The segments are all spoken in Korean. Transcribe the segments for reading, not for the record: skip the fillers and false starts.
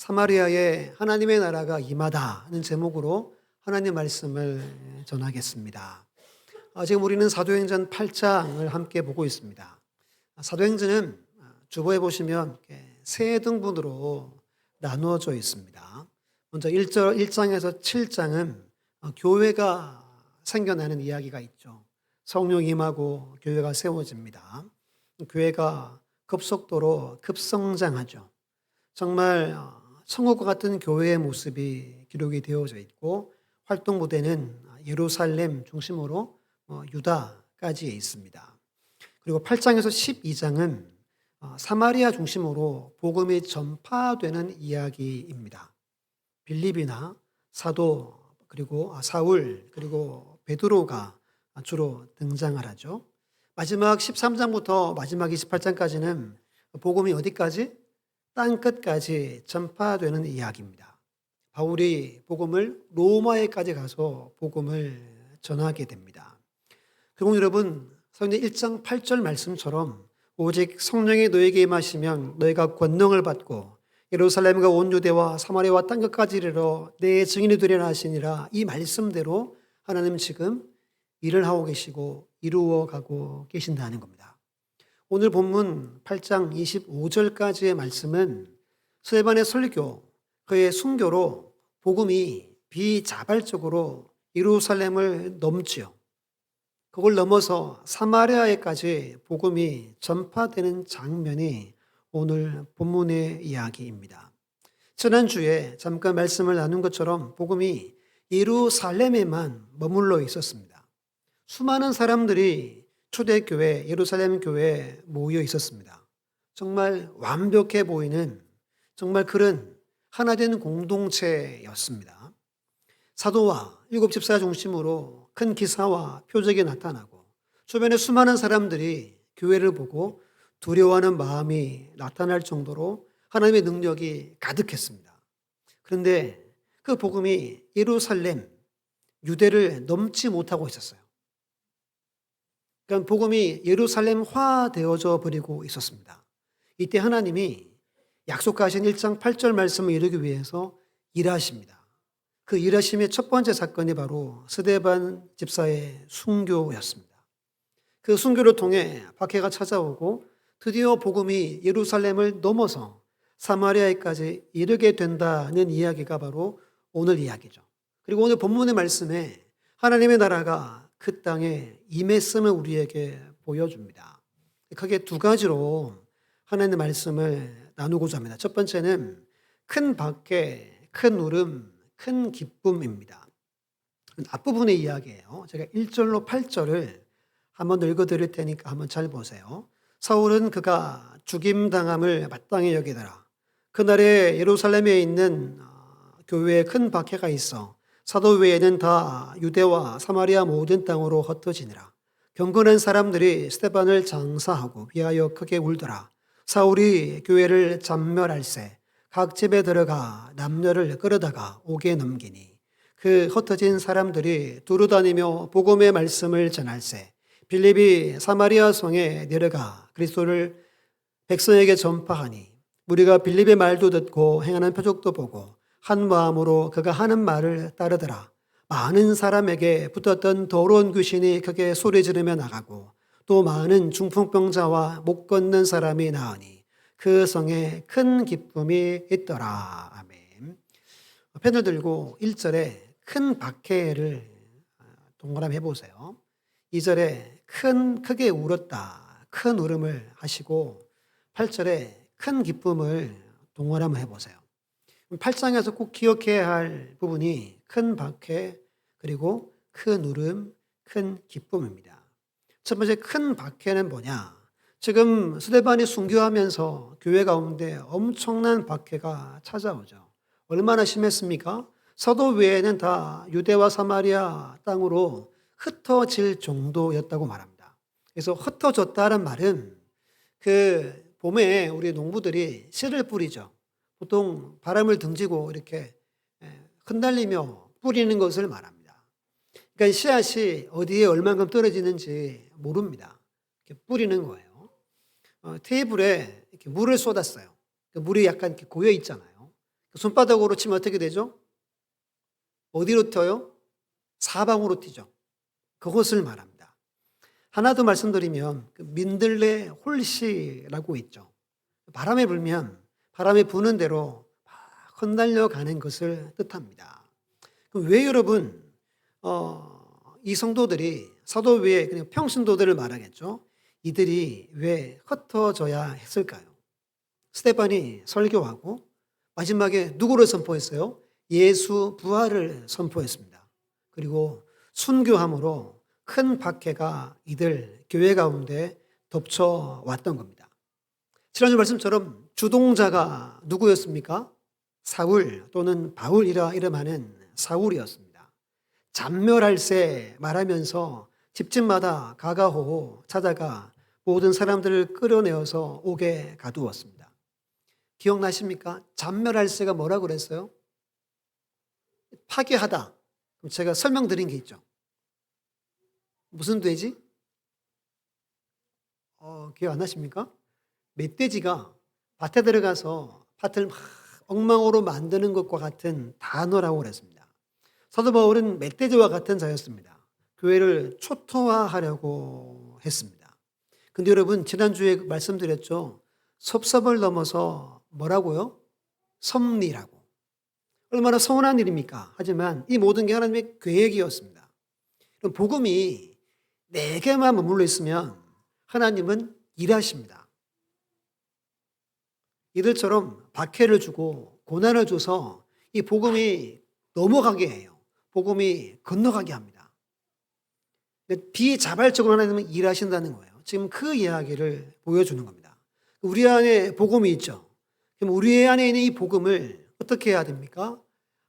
사마리아에 하나님의 나라가 임하다는 제목으로 하나님 말씀을 전하겠습니다. 지금 우리는 사도행전 8장을 함께 보고 있습니다. 사도행전은 주보에 보시면 세 등분으로 나누어져 있습니다. 먼저 1장에서 7장은 교회가 생겨나는 이야기가 있죠. 성령 임하고 교회가 세워집니다. 교회가 급속도로 급성장하죠. 정말 천국과 같은 교회의 모습이 기록이 되어져 있고 활동 무대는 예루살렘 중심으로 유다까지 있습니다. 그리고 8장에서 12장은 사마리아 중심으로 복음이 전파되는 이야기입니다. 빌립이나 사도 그리고 사울 그리고 베드로가 주로 등장을 하죠. 마지막 13장부터 마지막 28장까지는 복음이 어디까지? 땅끝까지 전파되는 이야기입니다. 바울이 복음을 로마에까지 가서 복음을 전하게 됩니다. 그리고 여러분, 성경 1장 8절 말씀처럼 오직 성령이 너에게 임하시면 너희가 권능을 받고 예루살렘과 온 유대와 사마리아와 땅끝까지 이르러 내 증인이 되리라 하시니라. 이 말씀대로 하나님 지금 일을 하고 계시고 이루어 가고 계신다는 겁니다. 오늘 본문 8장 25절까지의 말씀은 스데반의 설교, 그의 순교로 복음이 비자발적으로 예루살렘을 넘지요. 그걸 넘어서 사마리아에까지 복음이 전파되는 장면이 오늘 본문의 이야기입니다. 지난주에 잠깐 말씀을 나눈 것처럼 복음이 예루살렘에만 머물러 있었습니다. 수많은 사람들이 초대교회, 예루살렘 교회에 모여 있었습니다. 정말 완벽해 보이는 정말 그런 하나된 공동체였습니다. 사도와 일곱 집사 중심으로 큰 기사와 표적이 나타나고 주변에 수많은 사람들이 교회를 보고 두려워하는 마음이 나타날 정도로 하나님의 능력이 가득했습니다. 그런데 그 복음이 예루살렘, 유대를 넘지 못하고 있었어요. 그러니까 복음이 예루살렘화 되어져 버리고 있었습니다. 이때 하나님이 약속하신 1장 8절 말씀을 이루기 위해서 일하십니다. 그 일하심의 첫 번째 사건이 바로 스데반 집사의 순교였습니다. 그 순교를 통해 박해가 찾아오고 드디어 복음이 예루살렘을 넘어서 사마리아에까지 이르게 된다는 이야기가 바로 오늘 이야기죠. 그리고 오늘 본문의 말씀에 하나님의 나라가 그 땅에 임했음을 우리에게 보여줍니다. 크게 두 가지로 하나님의 말씀을 나누고자 합니다. 첫 번째는 큰 박해, 큰 울음, 큰 기쁨입니다. 앞부분의 이야기예요. 제가 1절로 8절을 한번 읽어드릴 테니까 한번 잘 보세요. 사울은 그가 죽임당함을 마땅히 여기더라. 그날에 예루살렘에 있는 교회에 큰 박해가 있어 사도 외에는 다 유대와 사마리아 모든 땅으로 흩어지니라. 경건한 사람들이 스데반을 장사하고 위하여 크게 울더라. 사울이 교회를 잔멸할세 각 집에 들어가 남녀를 끌어다가 옥에 넘기니 그 흩어진 사람들이 두루다니며 복음의 말씀을 전할세 빌립이 사마리아 성에 내려가 그리스도를 백성에게 전파하니 우리가 빌립의 말도 듣고 행하는 표적도 보고 한 마음으로 그가 하는 말을 따르더라. 많은 사람에게 붙었던 더러운 귀신이 크게 소리 지르며 나가고 또 많은 중풍병자와 못 걷는 사람이 나으니 그 성에 큰 기쁨이 있더라. 아멘. 펜을 들고 1절에 큰 박해를 동그라미 해보세요. 2절에 크게 울었다. 큰 울음을 하시고 8절에 큰 기쁨을 동그라미 해보세요. 8장에서 꼭 기억해야 할 부분이 큰 박해 그리고 큰 울음, 큰 기쁨입니다. 첫 번째 큰 박해는 뭐냐? 지금 스데반이 순교하면서 교회 가운데 엄청난 박해가 찾아오죠. 얼마나 심했습니까? 사도 외에는 다 유대와 사마리아 땅으로 흩어질 정도였다고 말합니다. 그래서 흩어졌다는 말은 그 봄에 우리 농부들이 씨를 뿌리죠. 보통 바람을 등지고 이렇게 흩날리며 뿌리는 것을 말합니다. 그러니까 씨앗이 어디에 얼만큼 떨어지는지 모릅니다. 이렇게 뿌리는 거예요. 테이블에 이렇게 물을 쏟았어요. 물이 약간 이렇게 고여 있잖아요. 손바닥으로 치면 어떻게 되죠? 어디로 튀어요? 사방으로 튀죠. 그것을 말합니다. 하나 더 말씀드리면 민들레 홀씨라고 있죠. 바람에 불면 바람에 부는 대로 막 흩날려 가는 것을 뜻합니다. 그럼 왜 여러분 이 성도들이 사도 외에 그냥 평신도들을 말하겠죠. 이들이 왜 흩어져야 했을까요? 스데반이 설교하고 마지막에 누구를 선포했어요? 예수 부활을 선포했습니다. 그리고 순교함으로 큰 박해가 이들 교회 가운데 덮쳐왔던 겁니다. 지난주 말씀처럼 주동자가 누구였습니까? 사울 또는 바울이라 이름하는 사울이었습니다. 잔멸할세 말하면서 집집마다 가가호호 찾아가 모든 사람들을 끌어내어서 옥에 가두었습니다. 기억나십니까? 잔멸할세가 뭐라고 그랬어요? 파괴하다. 그럼 제가 설명드린 게 있죠. 무슨 돼지? 기억 안 나십니까? 멧돼지가 밭에 들어가서 밭을 막 엉망으로 만드는 것과 같은 단어라고 그랬습니다. 사도 바울은 멧돼지와 같은 자였습니다. 교회를 초토화하려고 했습니다. 근데 여러분 지난주에 말씀드렸죠. 섭섭을 넘어서 뭐라고요? 섭리라고. 얼마나 서운한 일입니까? 하지만 이 모든 게 하나님의 계획이었습니다. 그럼 복음이 내게만 머물러 있으면 하나님은 일하십니다. 이들처럼 박해를 주고 고난을 줘서 이 복음이 넘어가게 해요. 복음이 건너가게 합니다. 비자발적으로 하나님은 일하신다는 거예요. 지금 그 이야기를 보여주는 겁니다. 우리 안에 복음이 있죠. 그럼 우리 안에 있는 이 복음을 어떻게 해야 됩니까?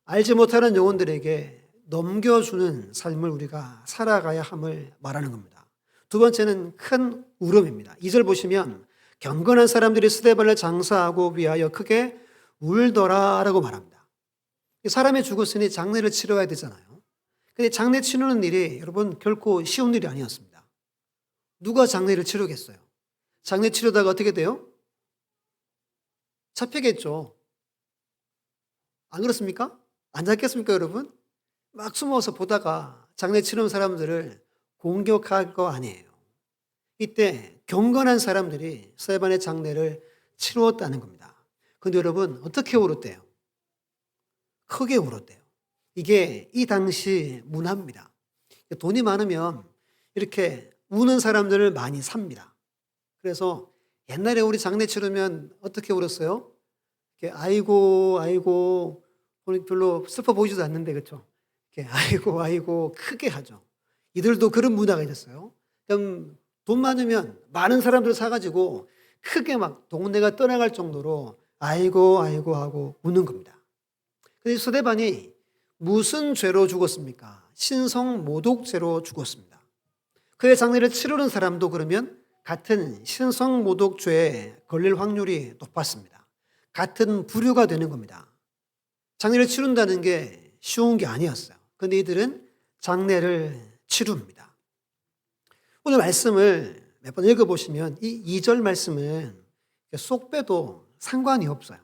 알지 못하는 영혼들에게 넘겨주는 삶을 우리가 살아가야 함을 말하는 겁니다. 두 번째는 큰 울음입니다. 2절 보시면 경건한 사람들이 스데반을 장사하고 위하여 크게 울더라라고 말합니다. 사람이 죽었으니 장례를 치러야 되잖아요. 근데 장례 치르는 일이 여러분 결코 쉬운 일이 아니었습니다. 누가 장례를 치르겠어요? 장례 치르다가 어떻게 돼요? 잡히겠죠. 안 그렇습니까? 안 잡겠습니까, 여러분? 막 숨어서 보다가 장례 치르는 사람들을 공격할 거 아니에요. 이때 경건한 사람들이 스데반의 장례를 치루었다는 겁니다. 그런데 여러분 어떻게 울었대요? 크게 울었대요. 이게 이 당시 문화입니다. 돈이 많으면 이렇게 우는 사람들을 많이 삽니다. 그래서 옛날에 우리 장례 치르면 어떻게 울었어요? 이렇게 아이고 아이고 별로 슬퍼 보이지도 않는데 그렇죠? 이렇게 아이고 아이고 크게 하죠. 이들도 그런 문화가 있었어요. 그럼 돈 많으면 많은 사람들 사가지고 크게 막 동네가 떠나갈 정도로 아이고 아이고 하고 우는 겁니다. 그런데 스데반이 무슨 죄로 죽었습니까? 신성모독죄로 죽었습니다. 그의 장례를 치르는 사람도 그러면 같은 신성모독죄에 걸릴 확률이 높았습니다. 같은 부류가 되는 겁니다. 장례를 치른다는 게 쉬운 게 아니었어요. 그런데 이들은 장례를 치릅니다. 오늘 말씀을 몇 번 읽어보시면 이 2절 말씀은 쏙 빼도 상관이 없어요.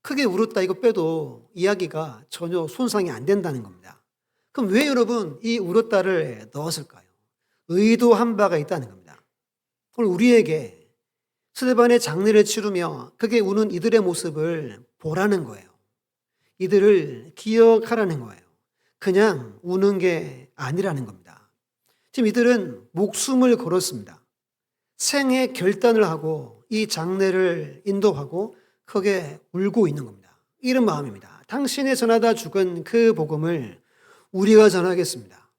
크게 울었다 이거 빼도 이야기가 전혀 손상이 안 된다는 겁니다. 그럼 왜 여러분 이 울었다를 넣었을까요? 의도한 바가 있다는 겁니다. 오늘 우리에게 스데반의 장례를 치르며 크게 우는 이들의 모습을 보라는 거예요. 이들을 기억하라는 거예요. 그냥 우는 게 아니라는 겁니다. 지금 이들은 목숨을 걸었습니다. 생애 결단을 하고 이 장례를 인도하고 크게 울고 있는 겁니다. 이런 마음입니다. 당신이 전하다 죽은 그 복음을 우리가 전하겠습니다.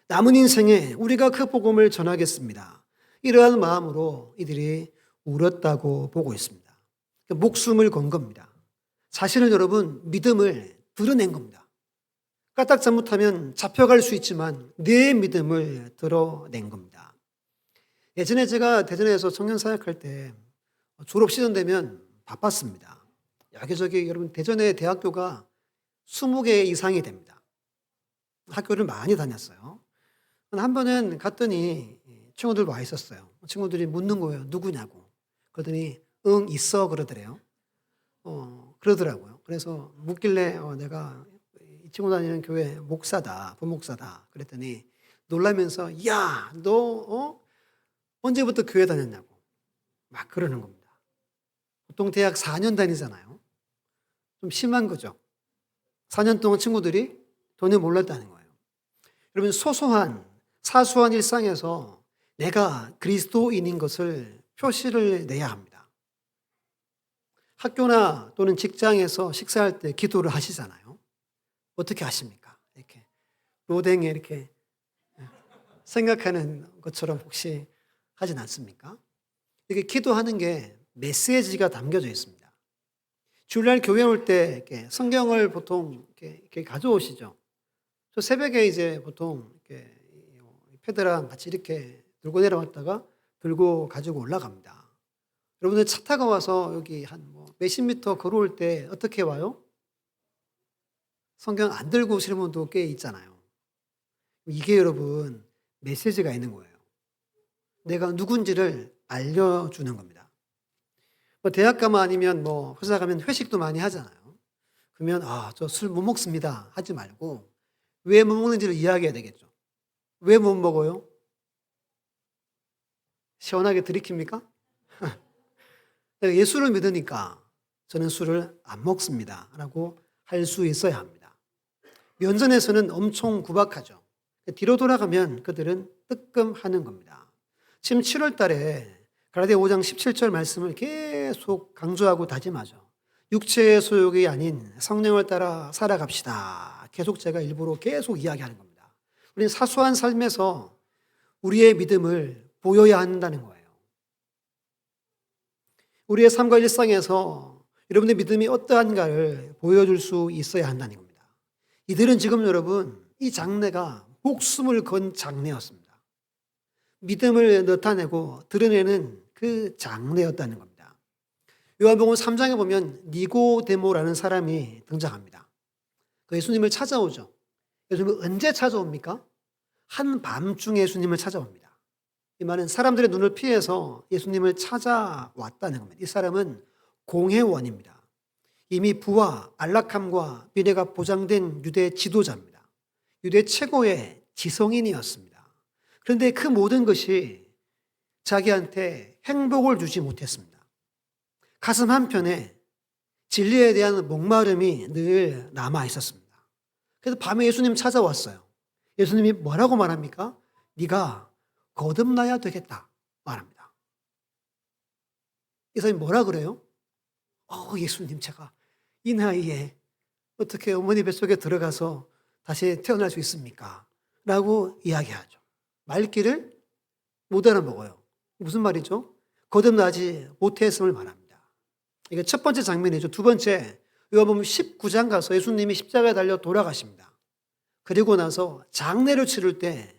남은 인생에 우리가 그 복음을 전하겠습니다. 이러한 마음으로 이들이 울었다고 보고 있습니다. 목숨을 건 겁니다. 사실은 여러분 믿음을 드러낸 겁니다. 까딱 잘못하면 잡혀갈 수 있지만 내 믿음을 드러낸 겁니다. 예전에 제가 대전에서 청년 사역할 때 졸업 시즌 되면 바빴습니다. 여기저기 여러분 대전의 대학교가 20개 이상이 됩니다. 학교를 많이 다녔어요. 한 번은 갔더니 친구들 와 있었어요. 친구들이 묻는 거예요. 누구냐고. 그러더니 응 있어 그러더래요. 그러더라고요. 그래서 묻길래 내가 이 친구 다니는 교회 목사다, 부목사다. 그랬더니 놀라면서 야, 너 언제부터 교회 다녔냐고 막 그러는 겁니다. 보통 대학 4년 다니잖아요. 좀 심한 거죠. 4년 동안 친구들이 전혀 몰랐다는 거예요. 여러분 소소한 사소한 일상에서 내가 그리스도인인 것을 표시를 내야 합니다. 학교나 또는 직장에서 식사할 때 기도를 하시잖아요. 어떻게 하십니까? 이렇게 로댕에 이렇게 생각하는 것처럼 혹시 하진 않습니까? 이렇게 기도하는 게 메시지가 담겨져 있습니다. 주일날 교회 올 때 이렇게 성경을 보통 이렇게 가져오시죠. 저 새벽에 이제 보통 이렇게 패드랑 같이 이렇게 들고 내려왔다가 들고 가지고 올라갑니다. 여러분들 차 타고 와서 여기 한 몇십 미터 걸어올 때 어떻게 와요? 성경 안 들고 오시는 분도 꽤 있잖아요. 이게 여러분 메시지가 있는 거예요. 내가 누군지를 알려주는 겁니다. 대학 가면 아니면 회사 가면 회식도 많이 하잖아요. 그러면 저 술 못 먹습니다 하지 말고 왜 못 먹는지를 이야기해야 되겠죠. 왜 못 먹어요? 시원하게 들이킵니까? 내가 예수를 믿으니까 저는 술을 안 먹습니다 라고 할 수 있어야 합니다. 면전에서는 엄청 구박하죠. 뒤로 돌아가면 그들은 뜨끔하는 겁니다. 지금 7월 달에 갈라디아 5장 17절 말씀을 계속 강조하고 다짐하죠. 육체의 소욕이 아닌 성령을 따라 살아갑시다. 계속 제가 일부러 계속 이야기하는 겁니다. 우리는 사소한 삶에서 우리의 믿음을 보여야 한다는 거예요. 우리의 삶과 일상에서 여러분의 믿음이 어떠한가를 보여줄 수 있어야 한다는 겁니다. 이들은 지금 여러분 이 장래가 목숨을 건 장래였습니다. 믿음을 나타내고 드러내는 그 장래였다는 겁니다. 요한복음 3장에 보면 니고데모라는 사람이 등장합니다. 그 예수님을 찾아오죠. 예수님은 언제 찾아옵니까? 한밤중에 예수님을 찾아옵니다. 이 말은 사람들의 눈을 피해서 예수님을 찾아왔다는 겁니다. 이 사람은 공회원입니다. 이미 부와 안락함과 미래가 보장된 유대 지도자입니다. 유대 최고의 지성인이었습니다. 그런데 그 모든 것이 자기한테 행복을 주지 못했습니다. 가슴 한편에 진리에 대한 목마름이 늘 남아 있었습니다. 그래서 밤에 예수님 찾아왔어요. 예수님이 뭐라고 말합니까? 네가 거듭나야 되겠다 말합니다. 이 사람이 뭐라 그래요? 예수님 제가 이 나이에 어떻게 어머니 뱃속에 들어가서 다시 태어날 수 있습니까? 라고 이야기하죠. 말귀를 못 알아먹어요. 무슨 말이죠? 거듭나지 못했음을 말합니다. 이게 첫 번째 장면이죠. 두 번째, 요한복음 19장 가서 예수님이 십자가에 달려 돌아가십니다. 그리고 나서 장례를 치를 때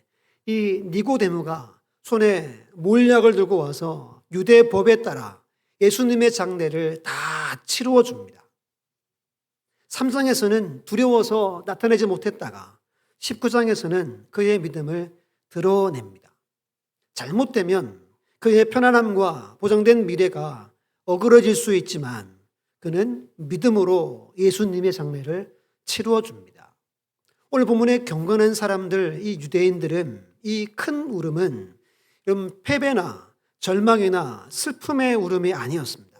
이 니고데모가 손에 몰약을 들고 와서 유대 법에 따라 예수님의 장례를 다 치루어 줍니다. 3장에서는 두려워서 나타내지 못했다가 19장에서는 그의 믿음을 드러냅니다. 잘못되면 그의 편안함과 보장된 미래가 어그러질 수 있지만 그는 믿음으로 예수님의 장례를 치루어 줍니다. 오늘 본문의 경건한 사람들, 이 유대인들은 이 큰 울음은 패배나 절망이나 슬픔의 울음이 아니었습니다.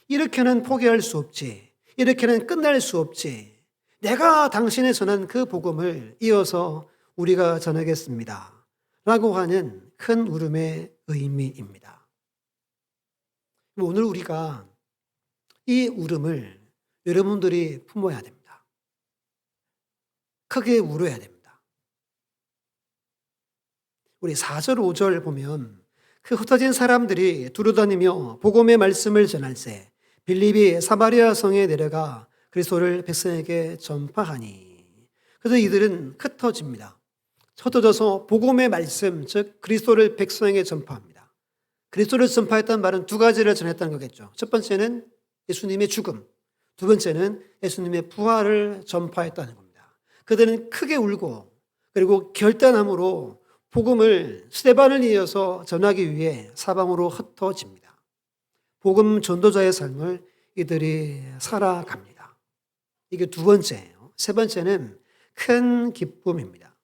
이렇게는 포기할 수 없지, 이렇게는 끝날 수 없지, 내가 당신의 전한 그 복음을 이어서 우리가 전하겠습니다 라고 하는 큰 울음의 의미입니다. 오늘 우리가 이 울음을 여러분들이 품어야 됩니다. 크게 울어야 됩니다. 우리 4절 5절 보면 그 흩어진 사람들이 두루다니며 복음의 말씀을 전할세 빌립이 사마리아 성에 내려가 그리스도를 백성에게 전파하니. 그래서 이들은 흩어집니다. 흩어져서 복음의 말씀, 즉 그리스도를 백성에게 전파합니다. 그리스도를 전파했다는 말은 두 가지를 전했다는 거겠죠. 첫 번째는 예수님의 죽음, 두 번째는 예수님의 부활을 전파했다는 겁니다. 그들은 크게 울고 그리고 결단함으로 복음을 스데반을 이어서 전하기 위해 사방으로 흩어집니다. 복음 전도자의 삶을 이들이 살아갑니다. 이게 두 번째예요. 세 번째는 큰 기쁨입니다.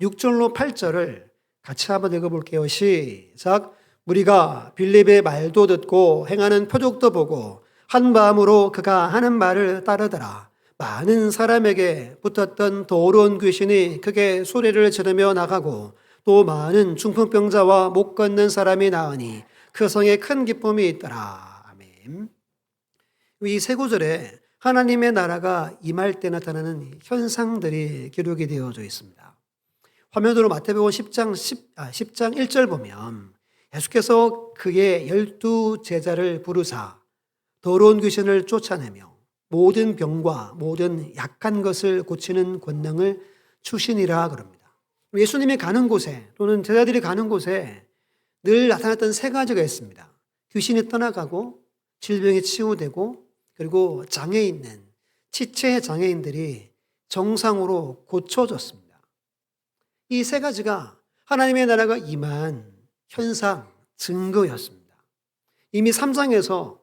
6절로 8절을 같이 한번 읽어볼게요. 시작. 무리가 빌립의 말도 듣고 행하는 표적도 보고 한 마음으로 그가 하는 말을 따르더라. 많은 사람에게 붙었던 더러운 귀신이 크게 소리를 지르며 나가고 또 많은 중풍병자와 못 걷는 사람이 나으니 그 성에 큰 기쁨이 있더라. 아멘. 이 세 구절에 하나님의 나라가 임할 때 나타나는 현상들이 기록이 되어져 있습니다. 화면으로 마태복음 10장 1절 보면 예수께서 그의 12 제자를 부르사 더러운 귀신을 쫓아내며 모든 병과 모든 약한 것을 고치는 권능을 주시니라 그럽니다. 예수님이 가는 곳에 또는 제자들이 가는 곳에 늘 나타났던 세 가지가 있습니다. 귀신이 떠나가고 질병이 치유되고 그리고 장애 있는 지체 장애인들이 정상으로 고쳐졌습니다. 이 세 가지가 하나님의 나라가 임한 현상, 증거였습니다. 이미 3장에서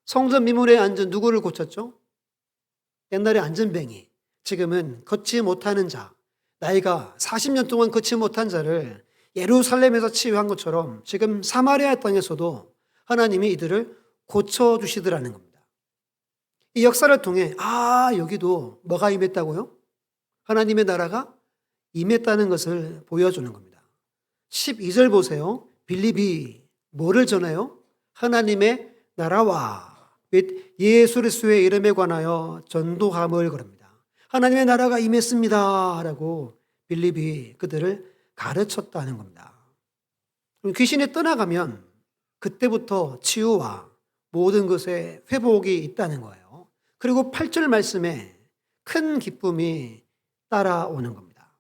성전 미문에 앉은 누구를 고쳤죠? 옛날에 안전뱅이, 지금은 걷지 못하는 자, 나이가 40년 동안 걷지 못한 자를 예루살렘에서 치유한 것처럼 지금 사마리아 땅에서도 하나님이 이들을 고쳐주시더라는 겁니다. 이 역사를 통해 여기도 뭐가 임했다고요? 하나님의 나라가 임했다는 것을 보여주는 겁니다. 12절 보세요. 빌립이 뭐를 전해요? 하나님의 나라와 및 예수 그리스도의 이름에 관하여 전도함을 그럽니다. 하나님의 나라가 임했습니다 라고 빌립이 그들을 가르쳤다는 겁니다. 귀신이 떠나가면 그때부터 치유와 모든 것에 회복이 있다는 거예요. 그리고 8절 말씀에 큰 기쁨이 따라오는 겁니다.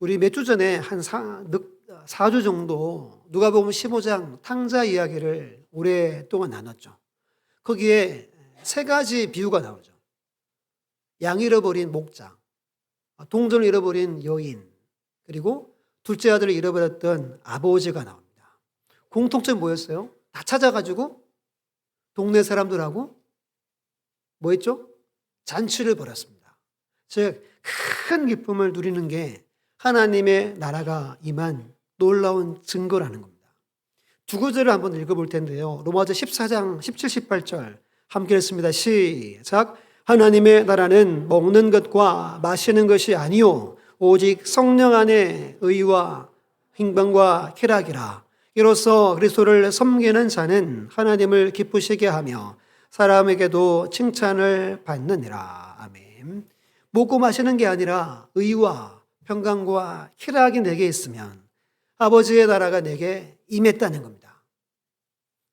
우리 몇 주 전에 한 4주 정도 누가복음 15장 탕자 이야기를 오랫동안 나눴죠. 거기에 세 가지 비유가 나오죠. 양 잃어버린 목자, 동전을 잃어버린 여인, 그리고 둘째 아들을 잃어버렸던 아버지가 나옵니다. 공통점이 뭐였어요? 다 찾아가지고 동네 사람들하고 뭐 했죠? 잔치를 벌였습니다. 즉 큰 기쁨을 누리는 게 하나님의 나라가 임한 놀라운 증거라는 겁니다. 두 구절을 한번 읽어볼 텐데요. 로마서 14장 17, 18절 함께 읽습니다. 시작. 하나님의 나라는 먹는 것과 마시는 것이 아니요 오직 성령 안에 의와 행방과 쾌락이라. 이로써 그리스도를 섬기는 자는 하나님을 기쁘시게 하며 사람에게도 칭찬을 받느니라. 아멘. 먹고 마시는 게 아니라 의와 평강과 쾌락이 내게 있으면 아버지의 나라가 내게 임했다는 겁니다.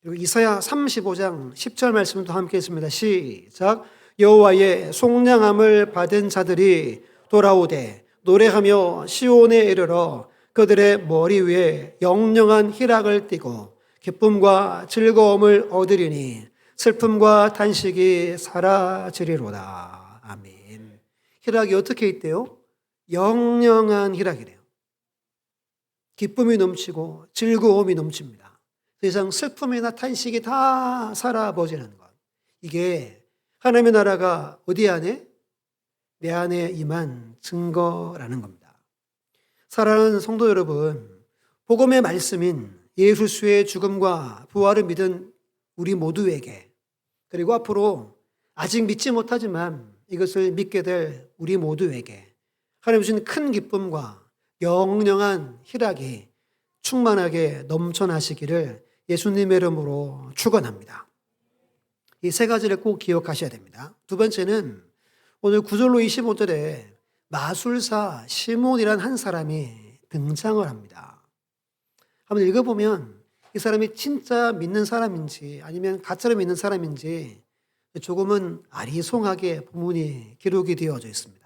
그리고 이사야 35장 10절 말씀도 함께 있습니다. 시작. 여호와의 속량함을 받은 자들이 돌아오되 노래하며 시온에 이르러 그들의 머리 위에 영영한 희락을 띠고 기쁨과 즐거움을 얻으리니 슬픔과 탄식이 사라지리로다. 아멘. 희락이 어떻게 있대요? 영영한 희락이래요. 기쁨이 넘치고 즐거움이 넘칩니다. 더 이상 슬픔이나 탄식이 다 사라버지는 것. 이게 하나님의 나라가 어디 안에? 내 안에 임한 증거라는 겁니다. 사랑하는 성도 여러분, 복음의 말씀인 예수 그리스도의 죽음과 부활을 믿은 우리 모두에게, 그리고 앞으로 아직 믿지 못하지만 이것을 믿게 될 우리 모두에게 하나님 주신 큰 기쁨과 영영한 희락이 충만하게 넘쳐나시기를 예수님의 이름으로 축원합니다. 이 세 가지를 꼭 기억하셔야 됩니다. 두 번째는 오늘 9절로 25절에 마술사 시몬이라는 한 사람이 등장을 합니다. 한번 읽어보면 이 사람이 진짜 믿는 사람인지 아니면 가짜로 믿는 사람인지 조금은 아리송하게 본문이 기록이 되어져 있습니다.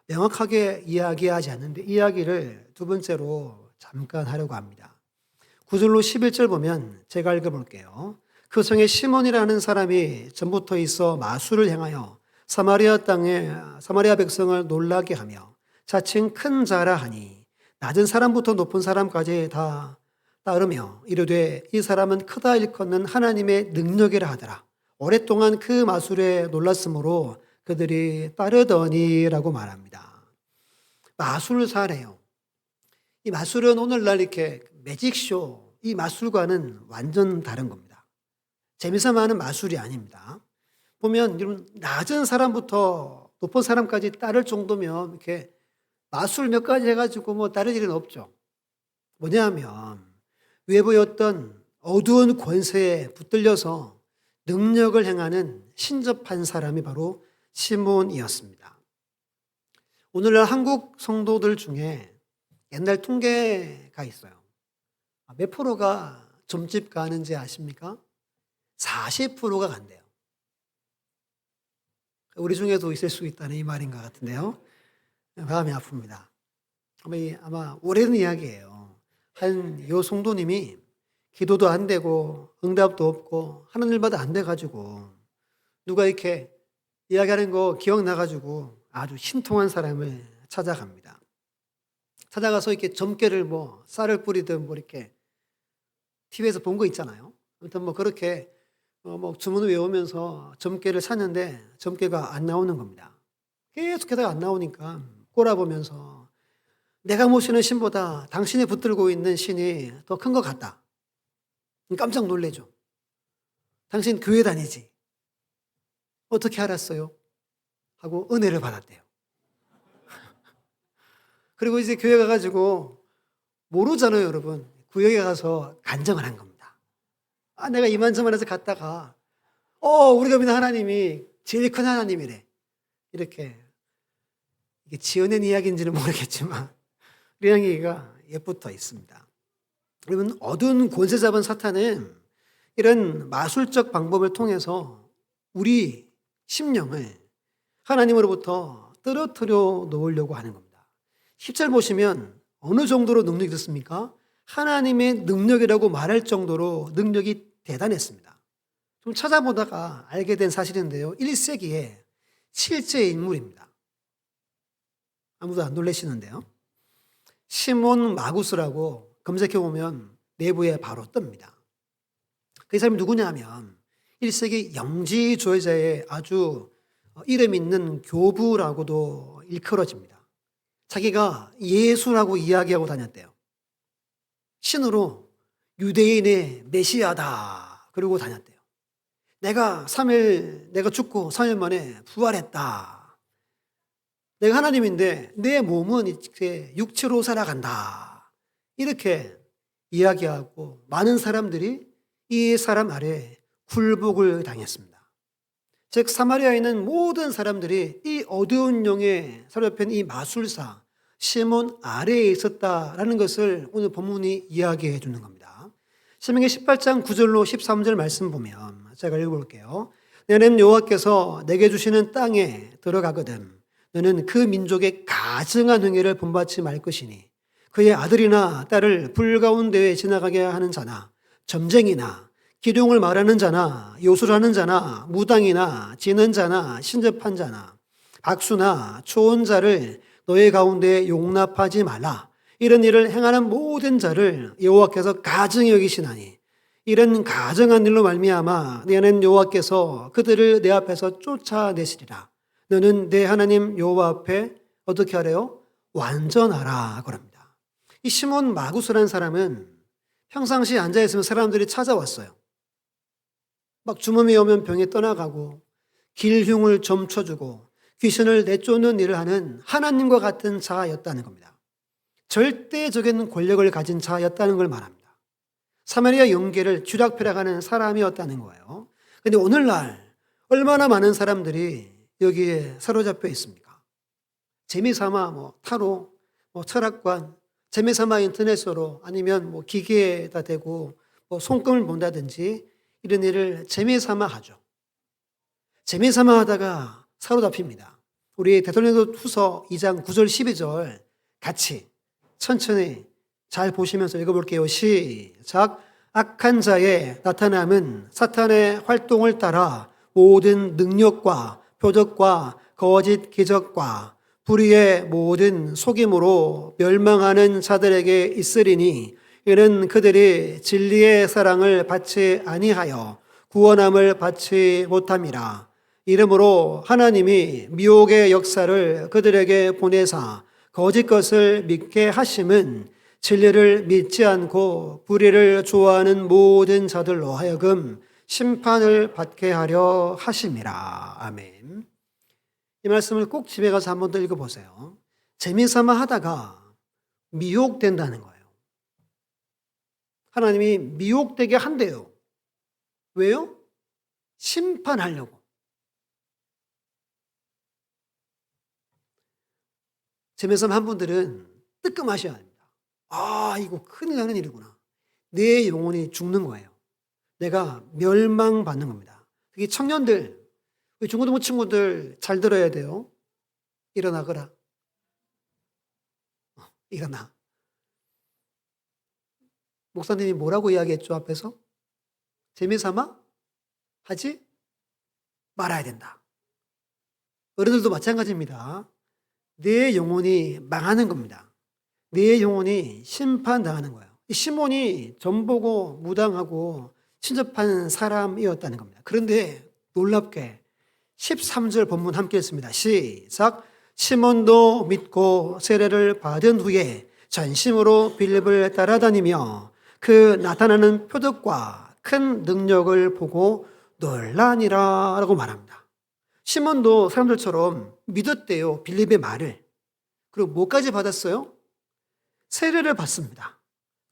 명확하게 이야기하지 않는데 이야기를 두 번째로 잠깐 하려고 합니다. 9절로 11절 보면 제가 읽어볼게요. 그 성에 시몬이라는 사람이 전부터 있어 마술을 행하여 사마리아 땅에 사마리아 백성을 놀라게 하며 자칭 큰 자라 하니 낮은 사람부터 높은 사람까지 다 따르며 이르되 이 사람은 크다 일컫는 하나님의 능력이라 하더라. 오랫동안 그 마술에 놀랐으므로 그들이 따르더니라고 말합니다. 마술사래요. 이 마술은 오늘날 이렇게 매직쇼, 이 마술과는 완전 다른 겁니다. 재미삼아 하는 마술이 아닙니다. 보면 여러분 낮은 사람부터 높은 사람까지 따를 정도면 이렇게 마술 몇 가지 해가지고 뭐 다를 일은 없죠. 뭐냐면 외부의 어떤 어두운 권세에 붙들려서 능력을 행하는 신접한 사람이 바로 시몬이었습니다. 오늘날 한국 성도들 중에 옛날 통계가 있어요. 몇 프로가 점집 가는지 아십니까? 40%가 간대요. 우리 중에도 있을 수 있다는 이 말인 것 같은데요. 마음이 아픕니다. 아마 오래된 이야기예요. 한 요 성도님이 기도도 안 되고 응답도 없고 하는 일마다 안 돼가지고 누가 이렇게 이야기하는 거 기억나가지고 아주 신통한 사람을 찾아갑니다. 찾아가서 이렇게 점괘를 뭐 쌀을 뿌리든 뭐 이렇게 TV에서 본 거 있잖아요. 아무튼 뭐 그렇게 뭐 주문을 외우면서 점괘를 찾는데 점괘가 안 나오는 겁니다. 계속해서 안 나오니까 꼬라보면서 내가 모시는 신보다 당신이 붙들고 있는 신이 더 큰 것 같다. 깜짝 놀래죠. 당신 교회 다니지? 어떻게 알았어요? 하고 은혜를 받았대요. 그리고 이제 교회 가가지고 모르잖아요, 여러분. 구역에 가서 간증을 한 겁니다. 내가 이만저만해서 갔다가 우리가 믿는 하나님이 제일 큰 하나님이래. 이렇게 이게 지어낸 이야기인지는 모르겠지만 이런 얘기가 옛부터 있습니다. 여러분 어두운 권세 잡은 사탄은 이런 마술적 방법을 통해서 우리 심령을 하나님으로부터 떨어뜨려 놓으려고 하는 겁니다. 10절 보시면 어느 정도로 능력이 있었습니까? 하나님의 능력이라고 말할 정도로 능력이 대단했습니다. 좀 찾아보다가 알게 된 사실인데요. 1세기에 실제 인물입니다. 아무도 안 놀라시는데요. 시몬 마구스라고 검색해보면 내부에 바로 뜹니다. 그 사람이 누구냐면 1세기 영지주의자의 아주 이름 있는 교부라고도 일컬어집니다. 자기가 예수라고 이야기하고 다녔대요. 신으로 유대인의 메시아다 그러고 다녔대요. 내가 죽고 3일 만에 부활했다. 내가 하나님인데 내 몸은 이렇게 육체로 살아간다. 이렇게 이야기하고 많은 사람들이 이 사람 아래 굴복을 당했습니다. 즉 사마리아에 있는 모든 사람들이 이 어두운 영에 사로잡힌 이 마술사 시몬 아래에 있었다라는 것을 오늘 본문이 이야기해 주는 겁니다. 신명기 18장 9절로 13절 말씀 보면 제가 읽어볼게요. 너는 여호와께서 내게 주시는 땅에 들어가거든 너는 그 민족의 가증한 행위를 본받지 말 것이니 그의 아들이나 딸을 불 가운데에 지나가게 하는 자나 점쟁이나 기룡을 말하는 자나 요술하는 자나 무당이나 지는 자나 신접한 자나 박수나 초혼자를 너의 가운데 용납하지 말라. 이런 일을 행하는 모든 자를 여호와께서 가증히 여기시나니 이런 가증한 일로 말미암아 너는 여호와께서 그들을 내 앞에서 쫓아내시리라. 너는 내 하나님 여호와 앞에 어떻게 하래요? 완전하라 그럽니다. 이 시몬 마구스라는 사람은 평상시에 앉아있으면 사람들이 찾아왔어요. 막 주문이 오면 병이 떠나가고 길흉을 점쳐주고 귀신을 내쫓는 일을 하는 하나님과 같은 자였다는 겁니다. 절대적인 권력을 가진 자였다는 걸 말합니다. 사마리아 영계를 쥐락펴락하는 사람이었다는 거예요. 그런데 오늘날 얼마나 많은 사람들이 여기에 사로잡혀 있습니까? 재미삼아 타로, 철학관, 재미삼아 인터넷으로 아니면 기계에다 대고 손금을 본다든지 이런 일을 재미삼아 하죠. 재미삼아 하다가 사로잡힙니다. 우리 데살로니가 후서 2장 9절 12절 같이 천천히 잘 보시면서 읽어볼게요. 시작. 악한 자의 나타남은 사탄의 활동을 따라 모든 능력과 표적과 거짓 기적과 불의의 모든 속임으로 멸망하는 자들에게 있으리니 이는 그들이 진리의 사랑을 받지 아니하여 구원함을 받지 못함이라. 이러므로 하나님이 미혹의 역사를 그들에게 보내사 거짓 것을 믿게 하심은 진리를 믿지 않고 불의를 좋아하는 모든 자들로 하여금 심판을 받게 하려 하심이라. 아멘. 이 말씀을 꼭 집에 가서 한 번 더 읽어보세요. 재미삼아 하다가 미혹된다는 거예요. 하나님이 미혹되게 한대요. 왜요? 심판하려고. 재미삼아 한 분들은 뜨끔하셔야 합니다. 아, 이거 큰일 나는 일이구나. 내 영혼이 죽는 거예요. 내가 멸망받는 겁니다. 특히 청년들, 중고등부 친구들 잘 들어야 돼요. 일어나거라. 일어나. 목사님이 뭐라고 이야기했죠, 앞에서? 재미삼아 하지 말아야 된다. 어른들도 마찬가지입니다. 내 영혼이 망하는 겁니다. 내 영혼이 심판당하는 거예요. 이 시몬이 전보고 무당하고 친접한 사람이었다는 겁니다. 그런데 놀랍게 13절 본문 함께 했습니다. 시작. 시몬도 믿고 세례를 받은 후에 전심으로 빌립을 따라다니며 그 나타나는 표적과 큰 능력을 보고 놀라니라 라고 말합니다. 시몬도 사람들처럼 믿었대요. 빌립의 말을. 그리고 뭐까지 받았어요? 세례를 받습니다.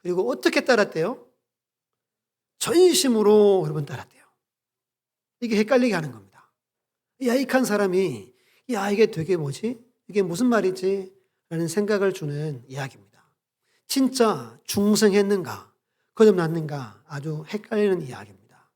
그리고 어떻게 따랐대요? 전심으로 여러분 따랐대요. 이게 헷갈리게 하는 겁니다. 야익한 사람이 야 이게 되게 뭐지? 이게 무슨 말이지? 라는 생각을 주는 이야기입니다. 진짜 중생했는가 거듭났는가 아주 헷갈리는 이야기입니다.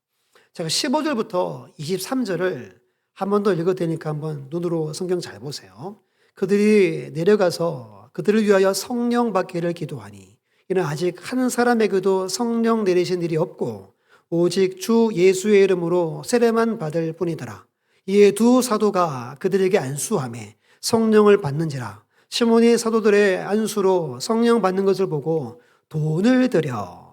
제가 15절부터 23절을 한 번 더 읽을 테니까 한번 눈으로 성경 잘 보세요. 그들이 내려가서 그들을 위하여 성령 받기를 기도하니 이는 아직 한 사람에게도 성령 내리신 일이 없고 오직 주 예수의 이름으로 세례만 받을 뿐이더라. 이에 두 사도가 그들에게 안수하매 성령을 받는지라. 시몬이 사도들의 안수로 성령 받는 것을 보고 돈을 들여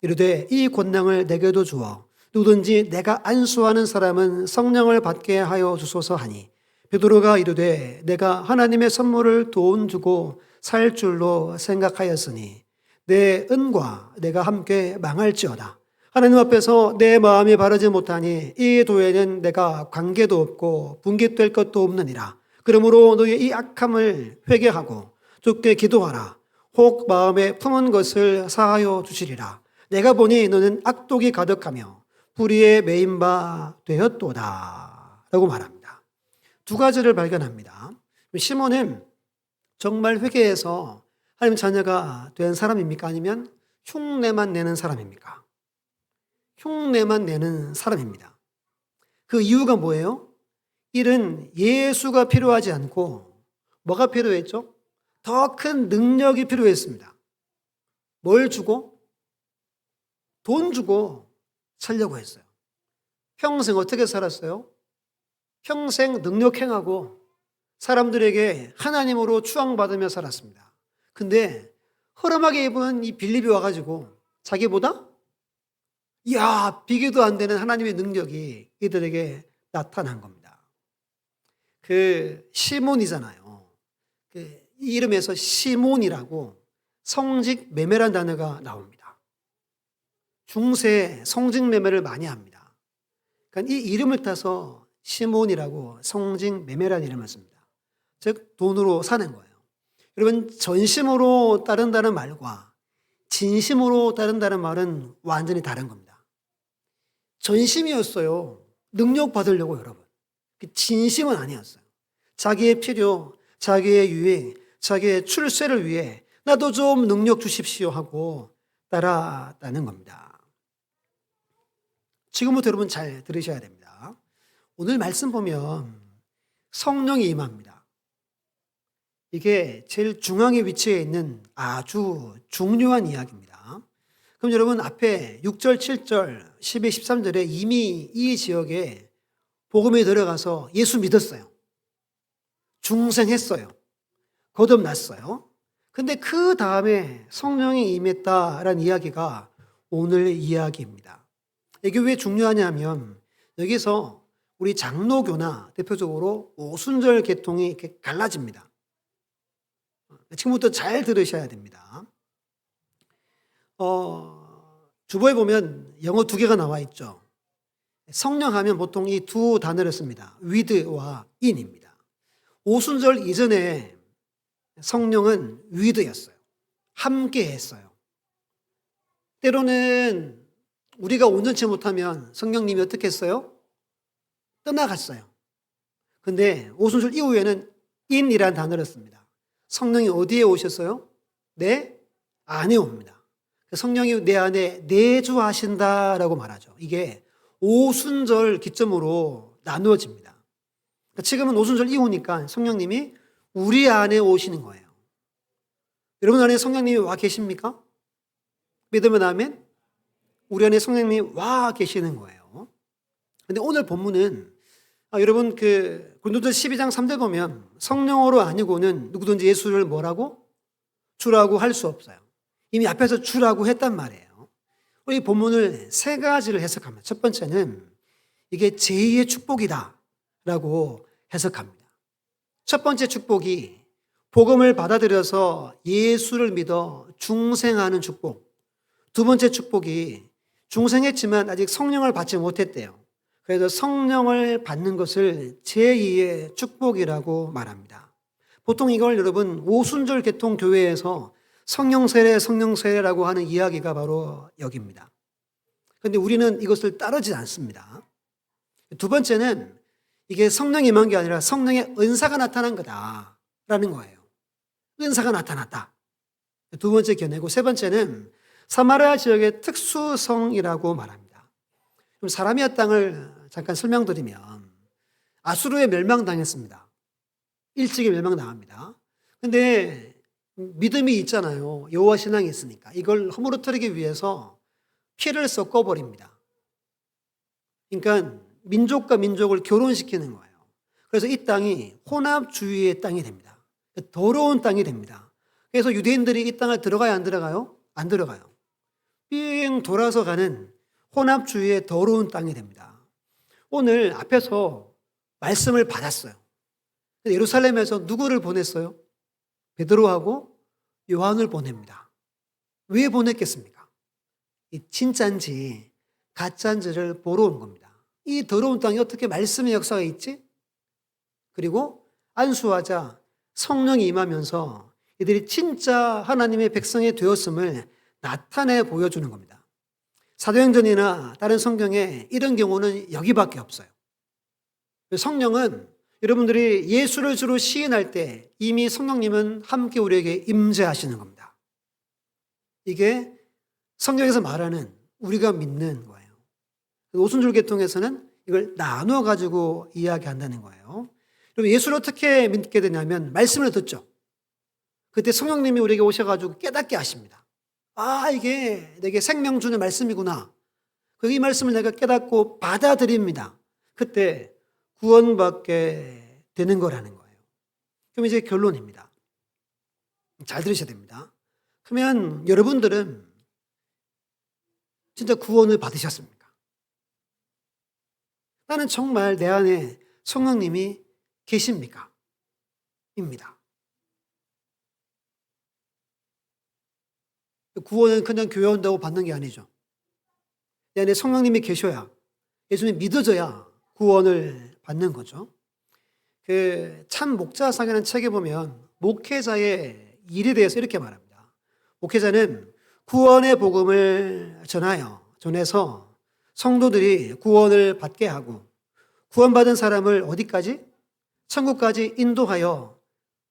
이르되 이 권능을 내게도 주어 누구든지 내가 안수하는 사람은 성령을 받게 하여 주소서 하니 베드로가 이르되 내가 하나님의 선물을 돈 주고 살 줄로 생각하였으니 내 은과 내가 함께 망할지어다. 하나님 앞에서 내 마음이 바르지 못하니 이 도에는 내가 관계도 없고 분깃될 것도 없느니라. 그러므로 너의 이 악함을 회개하고 주께 기도하라. 혹 마음에 품은 것을 사하여 주시리라. 내가 보니 너는 악독이 가득하며 불의에 매인 바 되었도다 라고 말합니다. 두 가지를 발견합니다. 시몬은 정말 회개해서 하나님 자녀가 된 사람입니까? 아니면 흉내만 내는 사람입니까? 흉내만 내는 사람입니다. 그 이유가 뭐예요? 일은 예수가 필요하지 않고 뭐가 필요했죠? 더 큰 능력이 필요했습니다. 뭘 주고? 돈 주고 살려고 했어요. 평생 어떻게 살았어요? 평생 능력행하고 사람들에게 하나님으로 추앙받으며 살았습니다. 근데 허름하게 입은 이 빌립이 와가지고 자기보다 비교도 안 되는 하나님의 능력이 이들에게 나타난 겁니다. 그 시몬이잖아요. 그 이름에서 시몬이라고 성직 매매란 단어가 나옵니다. 중세 성직 매매를 많이 합니다. 그러니까 이 이름을 따서 시몬이라고 성직 매매란 이름을 씁니다. 즉 돈으로 사는 거예요. 여러분 전심으로 따른다는 말과 진심으로 따른다는 말은 완전히 다른 겁니다. 전심이었어요. 능력 받으려고 여러분. 진심은 아니었어요. 자기의 필요, 자기의 유익, 자기의 출세를 위해 나도 좀 능력 주십시오 하고 따랐다는 겁니다. 지금부터 여러분 잘 들으셔야 됩니다. 오늘 말씀 보면 성령이 임합니다. 이게 제일 중앙에 위치해 있는 아주 중요한 이야기입니다. 그럼 여러분 앞에 6절, 7절, 12, 13절에 이미 이 지역에 복음에 들어가서 예수 믿었어요. 중생했어요. 거듭났어요. 근데 그 다음에 성령이 임했다라는 이야기가 오늘 이야기입니다. 이게 왜 중요하냐면 여기서 우리 장로교나 대표적으로 오순절 계통이 이렇게 갈라집니다. 지금부터 잘 들으셔야 됩니다. 주보에 보면 영어 두 개가 나와 있죠. 성령 하면 보통 이 두 단어를 씁니다. with와 in입니다. 오순절 이전에 성령은 with였어요. 함께 했어요. 때로는 우리가 온전치 못하면 성령님이 어떻게 했어요? 떠나갔어요. 근데 오순절 이후에는 in이라는 단어를 씁니다. 성령이 어디에 오셨어요? 내 안에 옵니다. 성령이 내 안에 내주하신다라고 말하죠. 이게 오순절 기점으로 나누어집니다. 지금은 오순절 이후니까 성령님이 우리 안에 오시는 거예요. 여러분 안에 성령님이 와 계십니까? 믿으면 아멘? 우리 안에 성령님이 와 계시는 거예요. 근데 오늘 본문은 여러분 고린도서 12장 3절 보면 성령으로 아니고는 누구든지 예수를 뭐라고? 주라고 할 수 없어요. 이미 앞에서 주라고 했단 말이에요. 우리 본문을 세 가지를 해석합니다. 첫 번째는 이게 제2의 축복이다 라고 해석합니다. 첫 번째 축복이 복음을 받아들여서 예수를 믿어 중생하는 축복. 두 번째 축복이 중생했지만 아직 성령을 받지 못했대요. 그래서 성령을 받는 것을 제2의 축복이라고 말합니다. 보통 이걸 여러분 오순절 계통 교회에서 성령세례라고 하는 이야기가 바로 여기입니다. 그런데 우리는 이것을 따르지 않습니다. 두 번째는 이게 성령이 임한 게 아니라 성령의 은사가 나타난 거다라는 거예요. 은사가 나타났다. 두 번째 견해고 세 번째는 사마리아 지역의 특수성이라고 말합니다. 그럼 사라미아 땅을 잠깐 설명드리면 아수르에 멸망당했습니다. 일찍이 멸망당합니다. 근데 믿음이 있잖아요. 여호와 신앙이 있으니까. 이걸 허물어뜨리기 위해서 피를 섞어버립니다. 그러니까 민족과 민족을 결혼시키는 거예요. 그래서 이 땅이 혼합주의의 땅이 됩니다. 더러운 땅이 됩니다. 그래서 유대인들이 이 땅을 들어가요, 안 들어가요? 안 들어가요. 삥 돌아서 가는 혼합주의의 더러운 땅이 됩니다. 오늘 앞에서 말씀을 받았어요. 예루살렘에서 누구를 보냈어요? 베드로하고 요한을 보냅니다. 왜 보냈겠습니까? 이 진짜인지 가짜인지를 보러 온 겁니다. 이 더러운 땅에 어떻게 말씀의 역사가 있지? 그리고 안수하자 성령이 임하면서 이들이 진짜 하나님의 백성이 되었음을 나타내 보여주는 겁니다. 사도행전이나 다른 성경에 이런 경우는 여기밖에 없어요. 성령은 여러분들이 예수를 주로 시인할 때 이미 성령님은 함께 우리에게 임재하시는 겁니다. 이게 성경에서 말하는 우리가 믿는 거예요. 오순절 계통에서는 이걸 나누어 가지고 이야기한다는 거예요. 그럼 예수를 어떻게 믿게 되냐면 말씀을 듣죠. 그때 성령님이 우리에게 오셔가지고 깨닫게 하십니다. 아, 이게 내게 생명 주는 말씀이구나. 이 말씀을 내가 깨닫고 받아들입니다. 그때 구원받게 되는 거라는 거예요. 그럼 이제 결론입니다. 잘 들으셔야 됩니다. 그러면 여러분들은 진짜 구원을 받으셨습니까? 나는 정말 내 안에 성령님이 계십니까? 입니다. 구원은 그냥 교회 온다고 받는 게 아니죠. 내 안에 성령님이 계셔야, 예수님이 믿어져야 구원을 받는 거죠. 참 목자상이라는 책에 보면 목회자의 일에 대해서 이렇게 말합니다. 목회자는 구원의 복음을 전해서 성도들이 구원을 받게 하고 구원받은 사람을 어디까지? 천국까지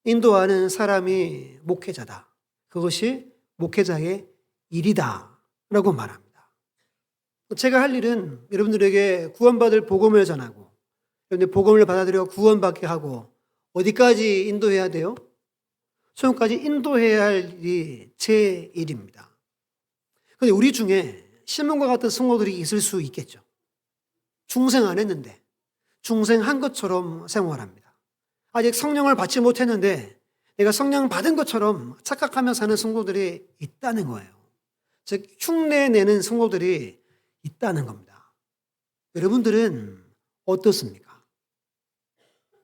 인도하는 사람이 목회자다. 그것이 목회자의 일이다 라고 말합니다. 제가 할 일은 여러분들에게 구원받을 복음을 전하고 여러분들 복음을 받아들여 구원받게 하고 어디까지 인도해야 돼요? 천국까지 인도해야 할 일이 제 일입니다. 그런데 우리 중에 시몬과 같은 성도들이 있을 수 있겠죠. 중생 안 했는데 중생한 것처럼 생활합니다. 아직 성령을 받지 못했는데 내가 성령 받은 것처럼 착각하며 사는 성도들이 있다는 거예요. 즉 흉내내는 성도들이 있다는 겁니다. 여러분들은 어떻습니까?